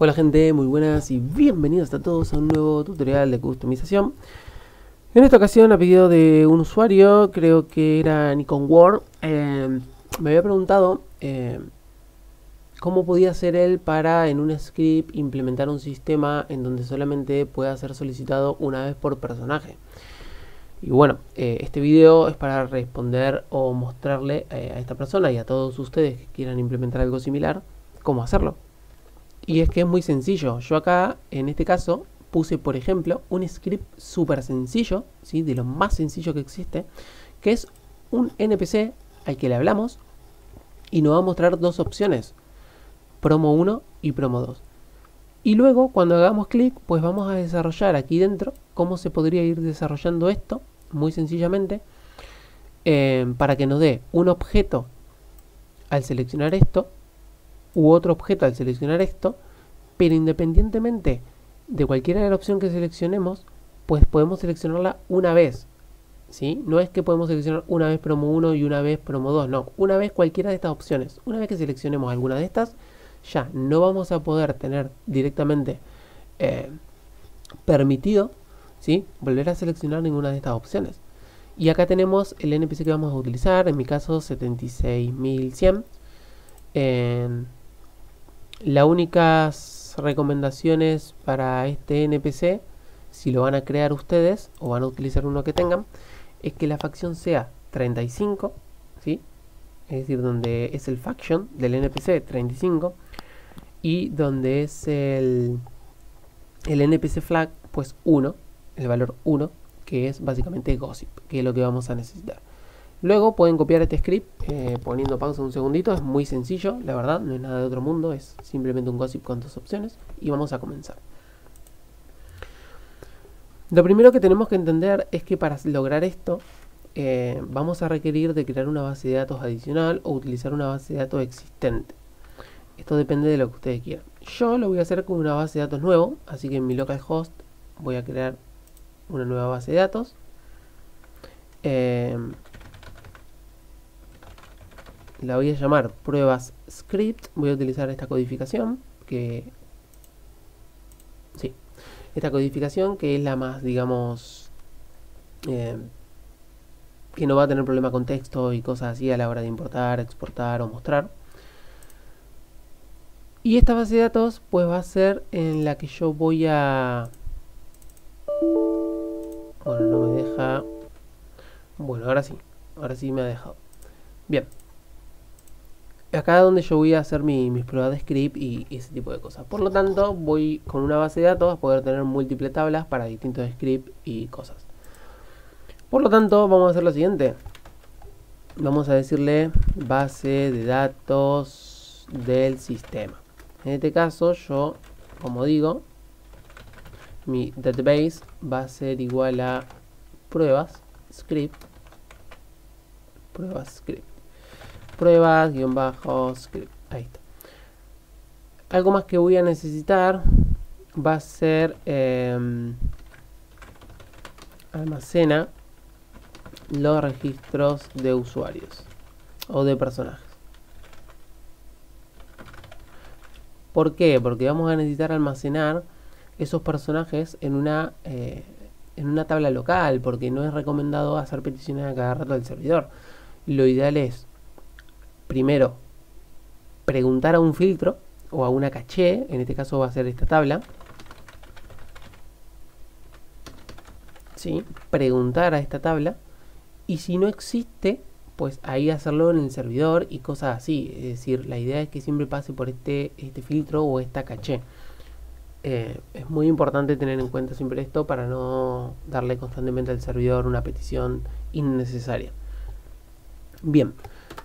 Hola gente, muy buenas y bienvenidos a todos a un nuevo tutorial de customización. En esta ocasión, a pedido de un usuario, creo que era Nikon World, me había preguntado cómo podía hacer él para en un script implementar un sistema en donde solamente pueda ser solicitado una vez por personaje. Y bueno, este video es para responder o mostrarle a esta persona y a todos ustedes que quieran implementar algo similar, cómo hacerlo. Y es que es muy sencillo. Yo acá, en este caso, puse, por ejemplo, un script súper sencillo, ¿sí? De lo más sencillo que existe, que es un NPC al que le hablamos y nos va a mostrar dos opciones, promo 1 y promo 2. Y luego, cuando hagamos clic, pues vamos a desarrollar aquí dentro cómo se podría ir desarrollando esto, muy sencillamente, para que nos dé un objeto al seleccionar esto, u otro objeto al seleccionar esto, pero independientemente de cualquiera de la opción que seleccionemos, pues podemos seleccionarla una vez, ¿sí? No es que podemos seleccionar una vez promo 1 y una vez promo 2, no, una vez cualquiera de estas opciones. Una vez que seleccionemos alguna de estas, ya no vamos a poder tener directamente permitido, ¿sí? Volver a seleccionar ninguna de estas opciones. Y acá tenemos el NPC que vamos a utilizar, en mi caso 76100. Las únicas recomendaciones para este NPC, si lo van a crear ustedes o van a utilizar uno que tengan, es que la facción sea 35, ¿sí? Es decir, donde es el faction del NPC 35 y donde es el NPC flag, pues 1, el valor 1, que es básicamente gossip, que es lo que vamos a necesitar. Luego pueden copiar este script poniendo pausa un segundito, es muy sencillo, la verdad, no es nada de otro mundo, es simplemente un gossip con dos opciones y vamos a comenzar. Lo primero que tenemos que entender es que para lograr esto vamos a requerir de crear una base de datos adicional o utilizar una base de datos existente. Esto depende de lo que ustedes quieran. Yo lo voy a hacer con una base de datos nuevo, así que en mi localhost voy a crear una nueva base de datos. La voy a llamar pruebas script. Voy a utilizar esta codificación esta codificación que es la más, digamos, que no va a tener problema con texto y cosas así a la hora de importar, exportar o mostrar. Y esta base de datos pues va a ser en la que yo voy a... Bueno, no me deja... Bueno, ahora sí me ha dejado. Bien. Acá es donde yo voy a hacer mis pruebas de script y ese tipo de cosas. Por lo tanto, voy con una base de datos a poder tener múltiples tablas para distintos scripts y cosas. Por lo tanto, vamos a hacer lo siguiente. Vamos a decirle base de datos del sistema. En este caso, yo, como digo, mi database va a ser igual a pruebas script. Pruebas-script. Ahí está. Algo más que voy a necesitar va a ser almacena los registros de usuarios o de personajes. ¿Por qué? Porque vamos a necesitar almacenar esos personajes en una tabla local, porque no es recomendado hacer peticiones a cada rato del servidor. Lo ideal es primero preguntar a un filtro o a una caché, en este caso va a ser esta tabla, ¿sí? Preguntar a esta tabla, y si no existe, pues ahí hacerlo en el servidor y cosas así. Es decir, la idea es que siempre pase por este filtro o esta caché. Es muy importante tener en cuenta siempre esto para no darle constantemente al servidor una petición innecesaria. Bien,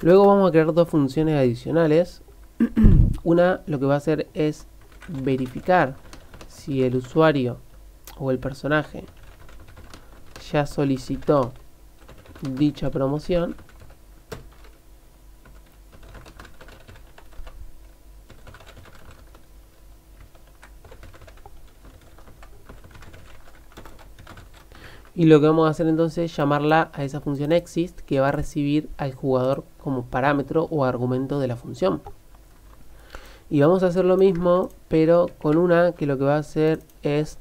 luego vamos a crear dos funciones adicionales. Una lo que va a hacer es verificar si el usuario o el personaje ya solicitó dicha promoción. Y lo que vamos a hacer entonces es llamarla a esa función exist, que va a recibir al jugador como parámetro o argumento de la función. Y vamos a hacer lo mismo, pero con una que lo que va a hacer es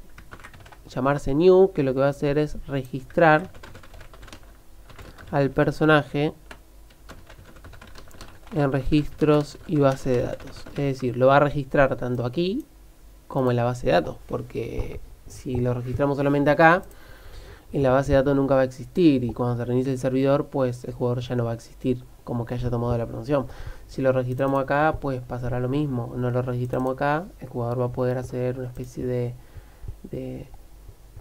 llamarse new, que lo que va a hacer es registrar al personaje en registros y base de datos. Es decir, lo va a registrar tanto aquí como en la base de datos, porque si lo registramos solamente acá, en la base de datos nunca va a existir, y cuando se reinicie el servidor, pues el jugador ya no va a existir como que haya tomado la promoción. Si lo registramos acá, pues pasará lo mismo. No lo registramos acá, el jugador va a poder hacer una especie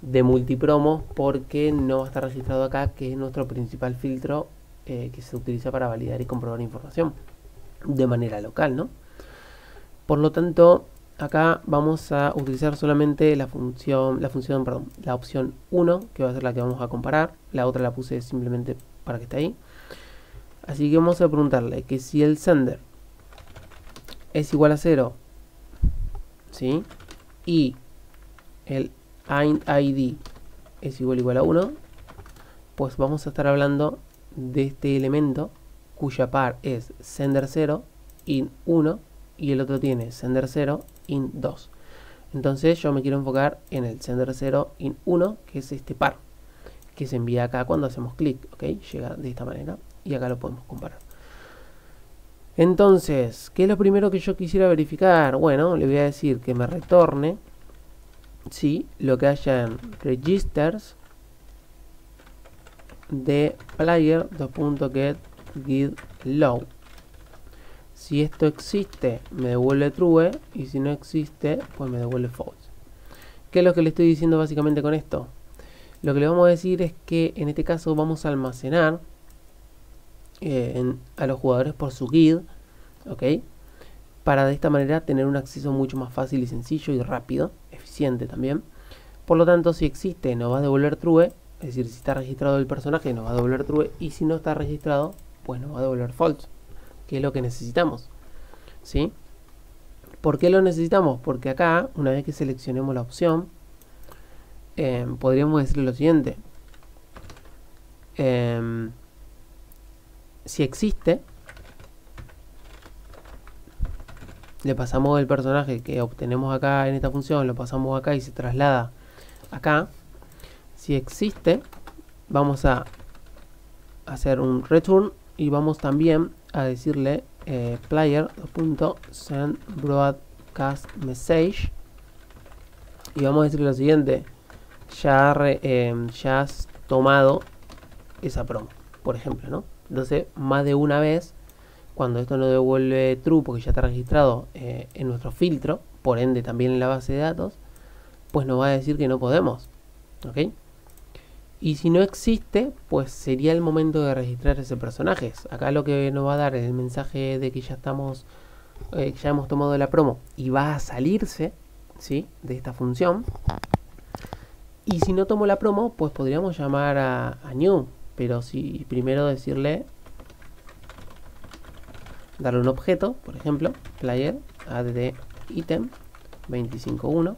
de multipromo, porque no va a estar registrado acá, que es nuestro principal filtro que se utiliza para validar y comprobar información de manera local, ¿no? Por lo tanto, acá vamos a utilizar solamente la opción 1, que va a ser la que vamos a comparar. La otra la puse simplemente para que esté ahí. Así que vamos a preguntarle que si el sender es igual a 0, ¿sí? Y el id es igual a 1, pues vamos a estar hablando de este elemento cuya par es sender 0, int 1, y el otro tiene sender 0, int 2. Entonces yo me quiero enfocar en el sender 0, int 1, que es este par, que se envía acá cuando hacemos clic, ¿ok? Llega de esta manera, y acá lo podemos comparar. Entonces, ¿qué es lo primero que yo quisiera verificar? Bueno, le voy a decir que me retorne, ¿sí?, lo que haya en registers de player.get.git.low. Si esto existe, me devuelve true, y si no existe, pues me devuelve false. ¿Qué es lo que le estoy diciendo básicamente con esto? Lo que le vamos a decir es que en este caso vamos a almacenar a los jugadores por su guide, ¿ok? Para de esta manera tener un acceso mucho más fácil y sencillo y rápido, eficiente también. Por lo tanto, si existe, nos va a devolver true, es decir, si está registrado el personaje, nos va a devolver true, y si no está registrado, pues nos va a devolver false, que es lo que necesitamos, ¿sí? ¿Por qué lo necesitamos? Porque acá, una vez que seleccionemos la opción, podríamos decirle lo siguiente: si existe, le pasamos el personaje que obtenemos acá en esta función, lo pasamos acá y se traslada acá. Si existe, vamos a hacer un return, y vamos también a decirle player.sendBroadcastMessage, y vamos a decirle lo siguiente: ya has tomado esa promo, por ejemplo, ¿no? Entonces, más de una vez, cuando esto no devuelve true porque ya está registrado en nuestro filtro, por ende también en la base de datos, pues nos va a decir que no podemos, ¿ok? Y si no existe, pues sería el momento de registrar ese personaje. Acá lo que nos va a dar es el mensaje de que ya estamos, ya hemos tomado la promo, y va a salirse, ¿sí?, de esta función. Y si no tomo la promo, pues podríamos llamar a new, pero si primero decirle, darle un objeto, por ejemplo, player add item 251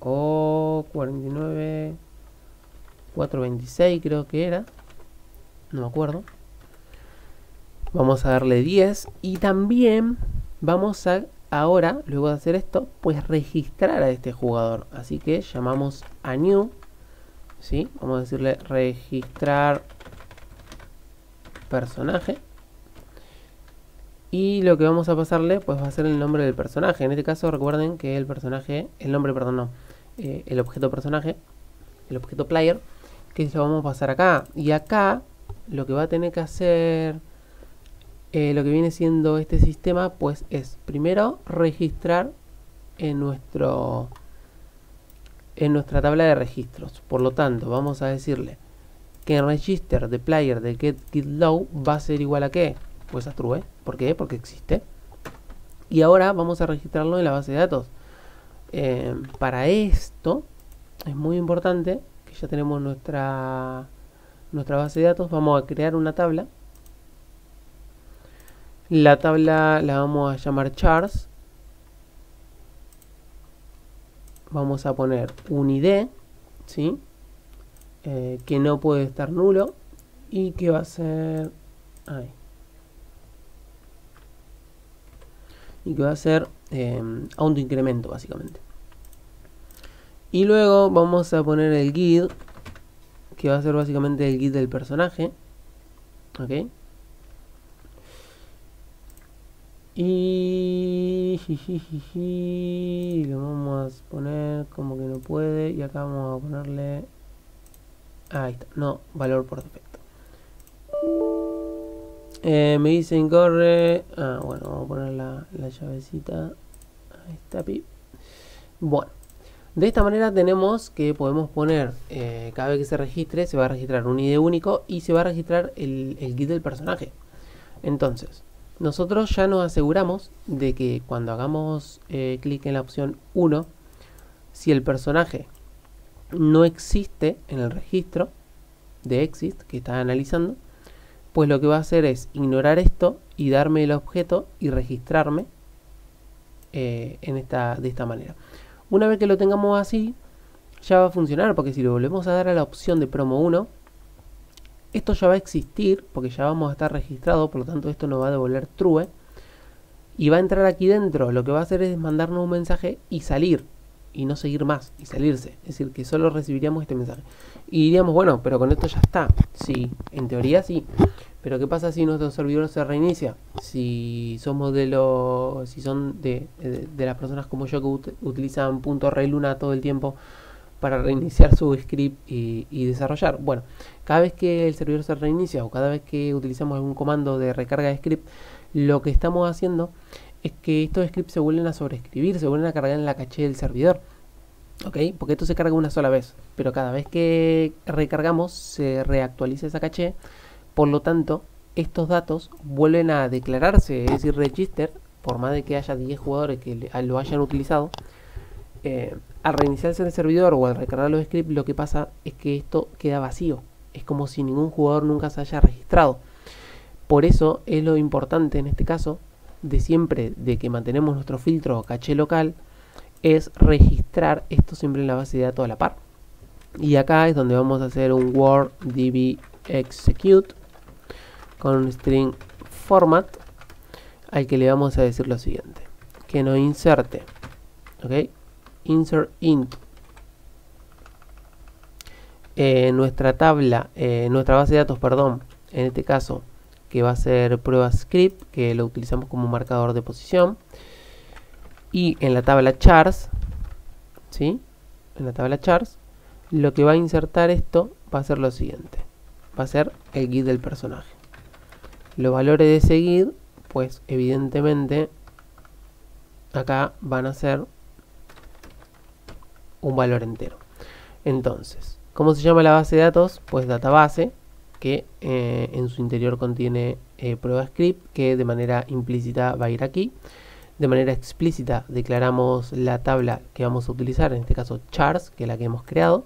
o 49 426 creo que era, no me acuerdo. Vamos a darle 10, y también vamos a ahora, luego de hacer esto, pues registrar a este jugador. Así que llamamos a new, ¿sí? Vamos a decirle registrar personaje, y lo que vamos a pasarle pues va a ser el nombre del personaje. En este caso recuerden que el objeto personaje, el objeto player, que lo vamos a pasar acá, y acá lo que va a tener que hacer lo que viene siendo este sistema, pues es primero registrar en nuestra tabla de registros. Por lo tanto, vamos a decirle que en register de player de get.getLow va a ser igual a ¿qué? Pues a true. ¿Por qué? Porque existe. Y ahora vamos a registrarlo en la base de datos. Para esto es muy importante que ya tenemos nuestra base de datos. Vamos a crear una tabla. La tabla la vamos a llamar chars. Vamos a poner un ID, ¿sí?, que no puede estar nulo, y que va a ser ahí. y que va a ser autoincremento básicamente. Y luego vamos a poner el guide, que va a ser básicamente el guide del personaje. Ok. Y lo vamos a poner como que no puede. Y acá vamos a ponerle... ahí está, no, valor por defecto. Me dicen corre. Bueno, vamos a poner la llavecita. Ahí está, pi. Bueno, de esta manera tenemos que podemos poner, cada vez que se registre, se va a registrar un ID único y se va a registrar el guide del personaje. Entonces, nosotros ya nos aseguramos de que cuando hagamos clic en la opción 1, si el personaje no existe en el registro de exist que está analizando, pues lo que va a hacer es ignorar esto y darme el objeto y registrarme de esta manera. Una vez que lo tengamos así, ya va a funcionar, porque si lo volvemos a dar a la opción de promo 1, esto ya va a existir, porque ya vamos a estar registrados, por lo tanto esto nos va a devolver true, y va a entrar aquí dentro. Lo que va a hacer es mandarnos un mensaje y salir, y no seguir más, y salirse. Es decir, que solo recibiríamos este mensaje. Y diríamos, bueno, pero con esto ya está. Sí, en teoría sí. Pero ¿qué pasa si nuestro servidor se reinicia? Si somos si son de las personas como yo que utilizan .reluna todo el tiempo para reiniciar su script y desarrollar. Bueno, cada vez que el servidor se reinicia o cada vez que utilizamos algún comando de recarga de script, lo que estamos haciendo es que estos scripts se vuelven a sobreescribir, se vuelven a cargar en la caché del servidor. ¿Ok? Porque esto se carga una sola vez, pero cada vez que recargamos se reactualiza esa caché. Por lo tanto, estos datos vuelven a declararse, es decir, register, por más de que haya 10 jugadores que lo hayan utilizado. Al reiniciarse el servidor o al recargar los scripts, lo que pasa es que esto queda vacío. Es como si ningún jugador nunca se haya registrado. Por eso es lo importante en este caso de siempre de que mantenemos nuestro filtro o caché local, es registrar esto siempre en la base de datos a la par. Y acá es donde vamos a hacer un word db execute con un string format al que le vamos a decir lo siguiente, que nos inserte, ok, insert int nuestra tabla, nuestra base de datos, perdón, en este caso que va a ser prueba script, que lo utilizamos como marcador de posición, y en la tabla chars, ¿sí? En la tabla chars lo que va a insertar esto va a ser lo siguiente, va a ser el guide del personaje. Los valores de ese guide, pues evidentemente acá van a ser un valor entero. Entonces, ¿cómo se llama la base de datos? Pues database, que en su interior contiene prueba script, que de manera implícita va a ir aquí. De manera explícita declaramos la tabla que vamos a utilizar, en este caso chars, que es la que hemos creado.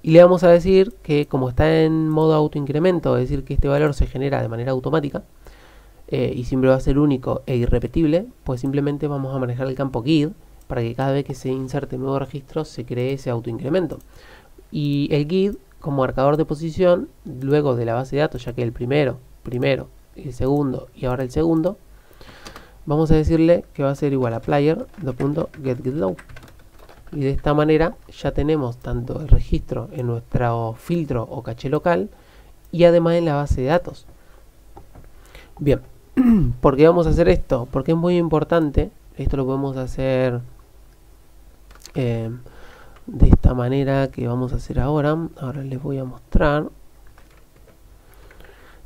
Y le vamos a decir que como está en modo autoincremento, es decir que este valor se genera de manera automática y siempre va a ser único e irrepetible, pues simplemente vamos a manejar el campo guide para que cada vez que se inserte un nuevo registro se cree ese autoincremento. Y el guide como marcador de posición, luego de la base de datos, ya que el primero, el segundo y ahora el segundo, vamos a decirle que va a ser igual a player.getGetLow. Y de esta manera ya tenemos tanto el registro en nuestro filtro o caché local y además en la base de datos. Bien, ¿por qué vamos a hacer esto? Porque es muy importante. Esto lo podemos hacer de esta manera que vamos a hacer ahora. Ahora les voy a mostrar.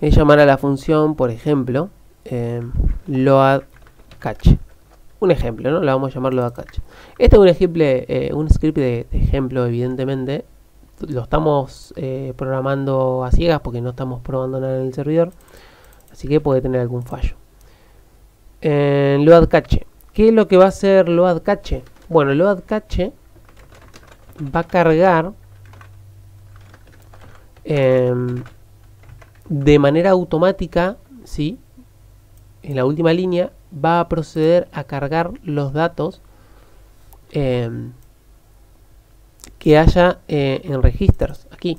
Es llamar a la función, por ejemplo, loadCache. Un ejemplo, ¿no? La vamos a llamar loadCache. Este es un script de ejemplo, evidentemente. Lo estamos programando a ciegas porque no estamos probando nada en el servidor. Así que puede tener algún fallo. loadCache. ¿Qué es lo que va a hacer loadCache? Bueno, loadCache va a cargar de manera automática, ¿sí? En la última línea va a proceder a cargar los datos que haya en registers aquí.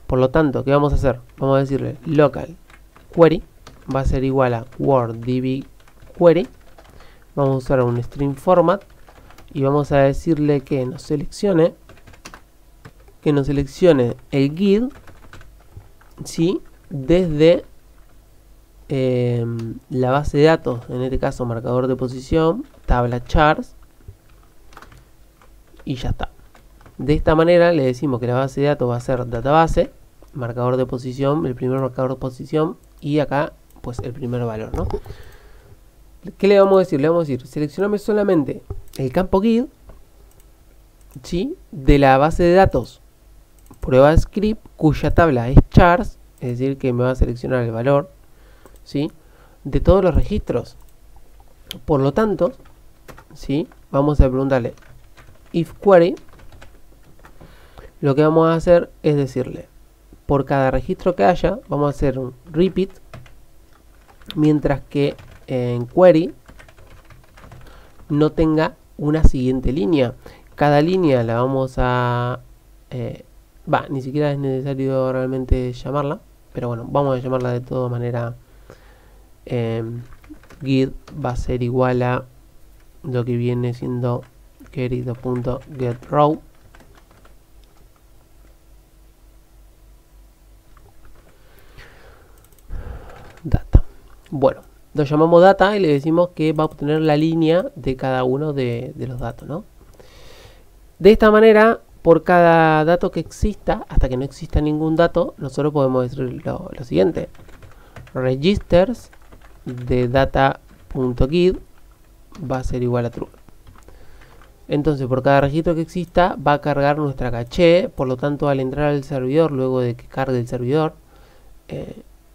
Por lo tanto, ¿qué vamos a hacer? Vamos a decirle local query va a ser igual a word db query vamos a usar un string format y vamos a decirle que nos seleccione el GUID, ¿sí? Desde la base de datos, en este caso marcador de posición, tabla charts, y ya está. De esta manera le decimos que la base de datos va a ser database, marcador de posición, el primer marcador de posición, y acá pues el primer valor, ¿no? ¿Qué le vamos a decir? Le vamos a decir, seleccioname solamente el campo GUID, ¿sí? De la base de datos prueba script, cuya tabla es charts, es decir que me va a seleccionar el valor, ¿sí? De todos los registros. Por lo tanto, ¿sí? Vamos a preguntarle if query. Lo que vamos a hacer es decirle, por cada registro que haya, vamos a hacer un repeat, mientras que en query no tenga una siguiente línea. Cada línea la vamos a... ni siquiera es necesario realmente llamarla, pero bueno, vamos a llamarla de toda manera. GUID va a ser igual a lo que viene siendo query.getRow. Data. Bueno, lo llamamos data y le decimos que va a obtener la línea de cada uno de los datos, ¿no? De esta manera, por cada dato que exista, hasta que no exista ningún dato, nosotros podemos decir lo siguiente: registers de data.guid va a ser igual a true. Entonces, por cada registro que exista, va a cargar nuestra caché. Por lo tanto, al entrar al servidor, luego de que cargue el servidor,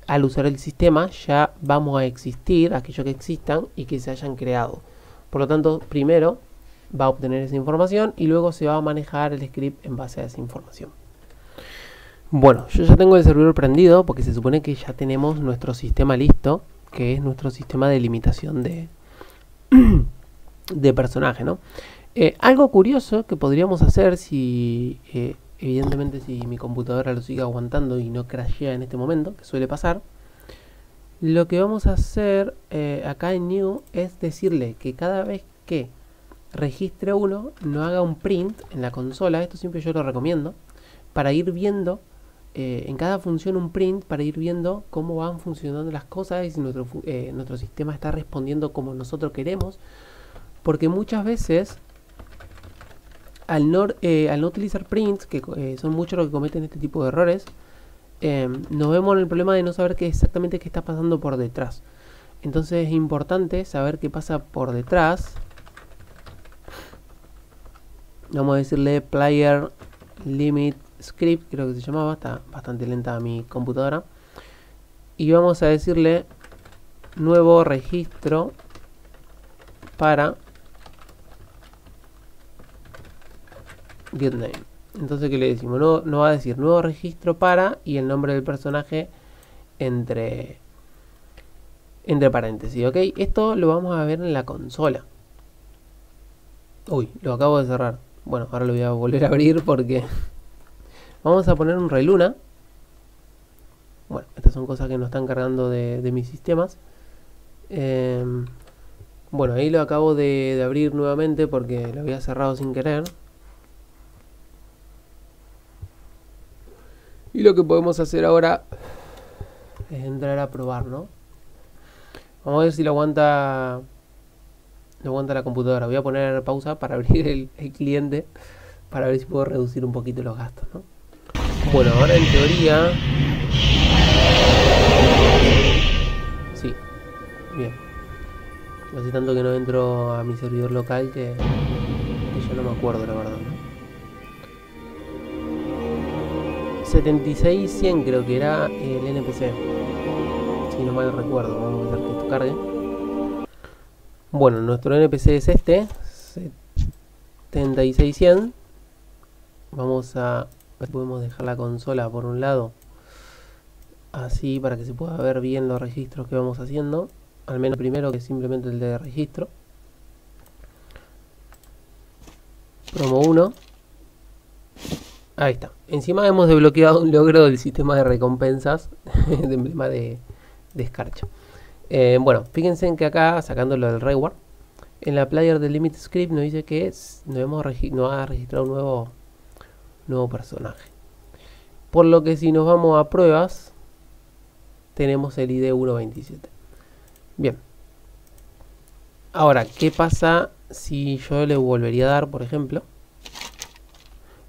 al usar el sistema, ya vamos a existir aquellos que existan y que se hayan creado. Por lo tanto, primero va a obtener esa información y luego se va a manejar el script en base a esa información. Bueno, yo ya tengo el servidor prendido porque se supone que ya tenemos nuestro sistema listo, que es nuestro sistema de limitación de personaje, ¿no? Algo curioso que podríamos hacer si, evidentemente, si mi computadora lo sigue aguantando y no crashea en este momento, que suele pasar, lo que vamos a hacer acá en New es decirle que cada vez que registre uno, no haga un print en la consola. Esto siempre yo lo recomiendo, para ir viendo en cada función un print, para ir viendo cómo van funcionando las cosas y si nuestro sistema está respondiendo como nosotros queremos. Porque muchas veces, al no utilizar prints, que son muchos los que cometen este tipo de errores, nos vemos en el problema de no saber exactamente qué está pasando por detrás. Entonces es importante saber qué pasa por detrás. Vamos a decirle player limit script, creo que se llamaba, está bastante lenta mi computadora. Y vamos a decirle nuevo registro para getName. Entonces, ¿qué le decimos? No va a decir nuevo registro para y el nombre del personaje entre paréntesis, ¿ok? Esto lo vamos a ver en la consola. Uy, lo acabo de cerrar. Bueno, ahora lo voy a volver a abrir porque vamos a poner un reluna. Bueno, estas son cosas que no están cargando de mis sistemas. Bueno, ahí lo acabo de abrir nuevamente porque lo había cerrado sin querer. Y lo que podemos hacer ahora es entrar a probar, ¿no? Vamos a ver si lo aguanta la computadora. Voy a poner pausa para abrir el cliente, para ver si puedo reducir un poquito los gastos, ¿no? Bueno, ahora en teoría... Sí, bien. Hace tanto que no entro a mi servidor local que ya no me acuerdo, la verdad, ¿no? 76.100 creo que era el NPC, si no mal recuerdo. Vamos a hacer que esto cargue. Bueno, nuestro NPC es este, 76.100. Vamos a... podemos dejar la consola por un lado, así para que se pueda ver bien los registros que vamos haciendo. Al menos primero, que es simplemente el de registro. Promo 1. Ahí está. Encima hemos desbloqueado un logro del sistema de recompensas de emblema de escarcha. Bueno, fíjense en que acá, sacándolo del reward, en la player del limit script nos dice que nos ha registrado un nuevo personaje. Por lo que si nos vamos a pruebas, tenemos el ID 127. Bien. Ahora, ¿qué pasa si yo le volvería a dar, por ejemplo?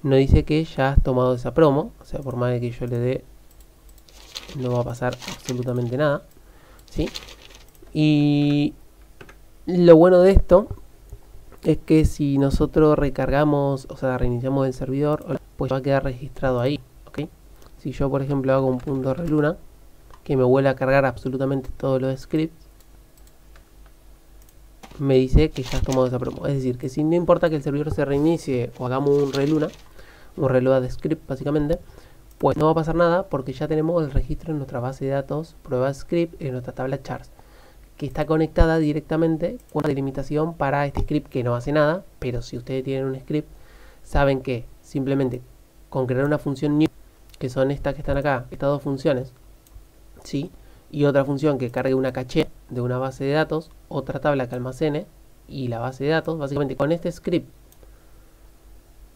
Nos dice que ya has tomado esa promo. O sea, por más de que yo le dé, no va a pasar absolutamente nada, ¿sí? Y lo bueno de esto es que si nosotros recargamos, o sea, reiniciamos el servidor, pues va a quedar registrado ahí, ¿ok? Si yo, por ejemplo, hago un punto reluna, que me vuelve a cargar absolutamente todos los scripts, me dice que ya has tomado esa promo. Es decir, que si no importa que el servidor se reinicie o hagamos un reluna, un reload de script básicamente, pues no va a pasar nada porque ya tenemos el registro en nuestra base de datos prueba script en nuestra tabla chars, que está conectada directamente con una delimitación para este script que no hace nada. Pero si ustedes tienen un script, saben que simplemente con crear una función new, que son estas que están acá, estas dos funciones, ¿sí? Y otra función que cargue una caché de una base de datos, otra tabla que almacene y la base de datos, básicamente con este script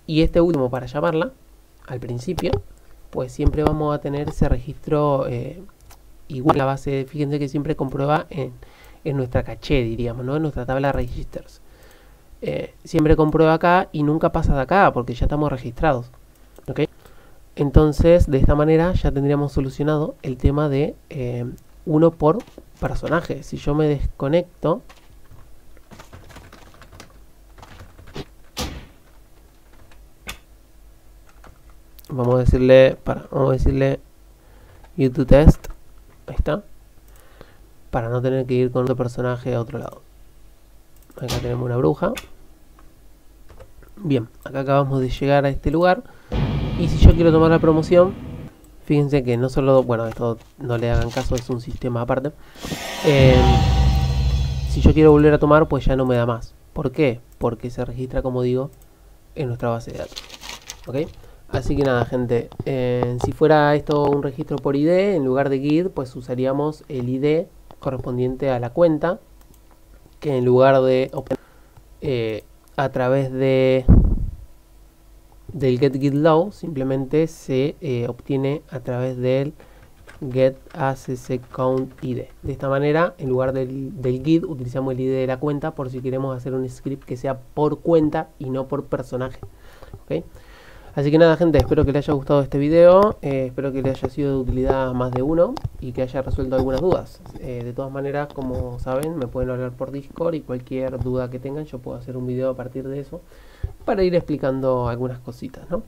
y este último para llamarla al principio, pues siempre vamos a tener ese registro igual a la base. Fíjense que siempre comprueba en nuestra caché, diríamos, ¿no? En nuestra tabla registers. Siempre comprueba acá y nunca pasa de acá porque ya estamos registrados, ¿ok? Entonces, de esta manera ya tendríamos solucionado el tema de uno por personaje. Si yo me desconecto, vamos a decirle YouTube test, ahí está, para no tener que ir con otro personaje a otro lado. Acá tenemos una bruja. Bien, acá acabamos de llegar a este lugar. Y si yo quiero tomar la promoción, fíjense que no solo, bueno, esto no le hagan caso, es un sistema aparte. Si yo quiero volver a tomar, pues ya no me da más. ¿Por qué? Porque se registra, como digo, en nuestra base de datos, ¿ok? Así que nada, gente, si fuera esto un registro por ID, en lugar de GUID, pues usaríamos el ID correspondiente a la cuenta, que en lugar de a través del getGuidLow, simplemente se obtiene a través del getAccessCountID. De esta manera, en lugar del GUID, utilizamos el ID de la cuenta por si queremos hacer un script que sea por cuenta y no por personaje, ¿okay? Así que nada, gente, espero que les haya gustado este video, espero que les haya sido de utilidad a más de uno y que haya resuelto algunas dudas. De todas maneras, como saben, me pueden hablar por Discord y cualquier duda que tengan yo puedo hacer un video a partir de eso para ir explicando algunas cositas, ¿no?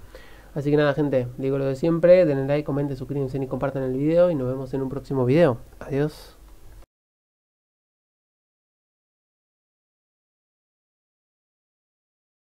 Así que nada, gente, digo lo de siempre, denle like, comenten, suscríbanse y compartan el video y nos vemos en un próximo video. Adiós.